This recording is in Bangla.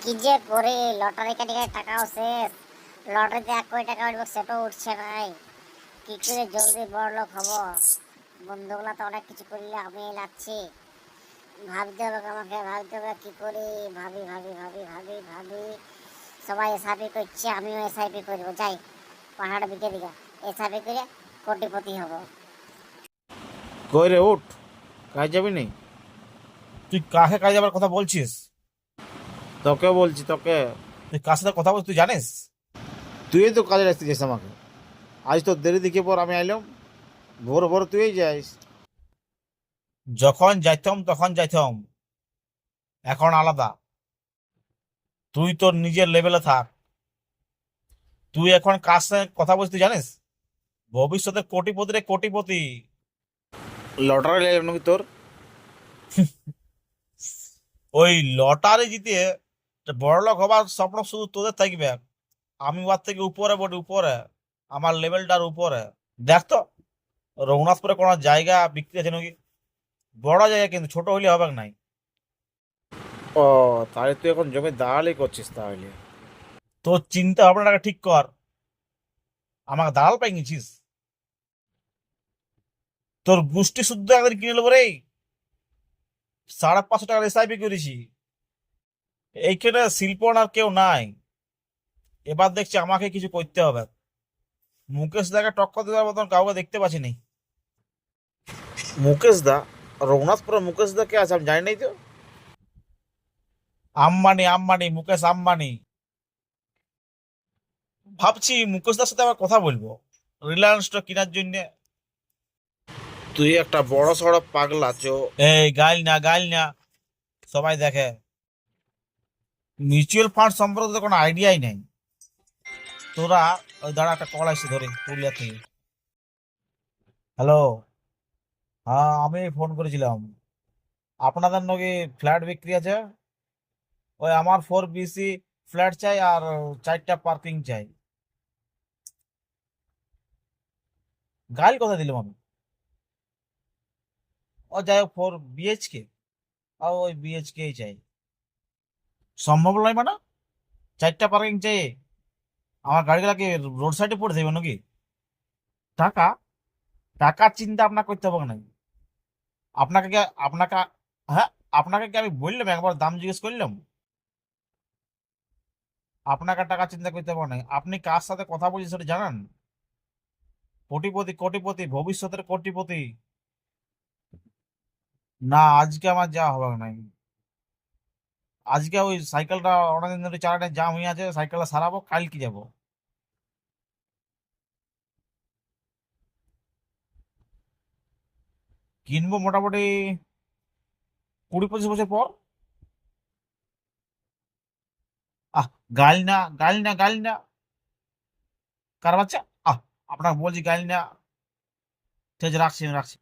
কি যে করি, লটারি কাটি টাকাও শেষ। লটারিতে 1 কোটি টাকা উঠবো, সেটাও উঠছে নাই। কি করে জলদি বড় লোক হবো? বন্ধুগুলা তো অনেক কিছু করলে, আমি লাগছি। ভাবতে হবে আমাকে, ভাবতে হবে কি করি। ভাবি ভাবি ভাবি ভাবি ভাবি সবাই এসআইপি করছে, আমিও এসআইপি করবো। যাই পাহাড় বিকে দিকে এসআইপি করে কোটিপতি হব। কই রে, উঠ। কাজ যাবি নি? তুই কাকে কাজে যাবার কথা বলছিস? তোকে বলছি, তোকে। তুই কার সাথে কথা বলছিস তুই জানিস? তুই তো কাজে রাখতে যাস আমাকে। আজ তো দেরি দেখে পর আমি আইলাম। ভোর ভোর তুই যাইস। যখন যাইতাম তখন যাইতাম, এখন আলাদা। তুই তোর নিজের লেভেলে থাক। তুই এখন কার সাথে কথা বলছিস তুই জানিস? ভবিষ্যতে কোটিপতি রে, কোটিপতি। লটারি লাইলাম নাকি তোর? ওই লটারি জিতে বড়লোক হবার স্বপ্ন শুধু তোদের থাকবে। আমি ওর থেকে উপরে বলি, উপরে। আমার লেভেলটার উপরে। দেখ তো, রঘুনাথপুরে কোনো জায়গা বিক্রি আছে নাকি? বড় জায়গা, কিন্তু ছোট হইলে হবে নাই। ও, তাহলে তুই এখন জমি দালালি করছিস তাহলে? তোর চিন্তা ভাবনাটাকে ঠিক কর। আমাকে দালাল পাই গেছিস? তোর গোষ্ঠী শুদ্ধ একদিন কিনে নেবো রে। 550 টাকার এসআইপি করেছি। এইখানে শিল্প আর কেউ নাই। এবার দেখছি আমাকে কিছু করতে হবে। মুকেশ দাকে টক্কর দেওয়ার মতন কাউকে দেখতে পাচ্ছি নি। মুকেশ দা? রঘুনাথপুরে মুকেশ দা কে আছে আমি জানি নাই তো। আম্বানি, আম্বানি, মুকেশ আম্বানি। ভাবছি মুকেশ দার সাথে আবার কথা বলবো রিলায়েন্সটা কেনার জন্য। তুই একটা বড় সড়ো পাগলা চো। এই গাইল না, গাইল না। সবাই দেখে। মিউচুয়াল ফান্ড সম্পর্কে তো কোনো আইডিয়াই নেই তোরা। ওই দাঁড়া, একটা কল আসছে, ধরে পুরুলিয়া থেকে। হ্যালো। হ্যাঁ, আমি ফোন করেছিলাম। আপনাদের নাকি ফ্ল্যাট বিক্রি আছে? ওই আমার 4 BC ফ্ল্যাট চাই, আর 4টা পার্কিং চাই। গাইল কথা দিলাম আমি। ও যাই হোক, 4 BHK। ওই BHK চাই। সম্ভব নয় মানে? 4টা পার্কিং চাই। আমার গাড়িগুলাকে রোড সাইডে পড়ে দেবে নাকি? টাকা? টাকার চিন্তা আপনার করতে হবে না। আপনাকে কি আপনাকে হ্যাঁ, আপনাকে কি আমি বললাম একবার দাম জিজ্ঞেস করলাম? আপনাকে টাকা চিন্তা করতে হবে না। আপনি কার সাথে কথা বলছেন সেটা জানান। কোটিপতি, কোটিপতি, ভবিষ্যতের কোটিপতি। না, আজকে আমার যাওয়া হবে না। আজকে ওই সাইকেলটা অনেকদিন ধরে চালাটা জাম হয়ে আছে, সাইকেলটা সারাবো, কালকে যাবো। কিনবো মোটামুটি 20-25 বছর পর। আহ, গাল না, গাল না, গাল না। কার বাচ্চা? আহ, আপনাকে বলছি গাল না। ঠিক আছে, রাখছি, আমি রাখছি।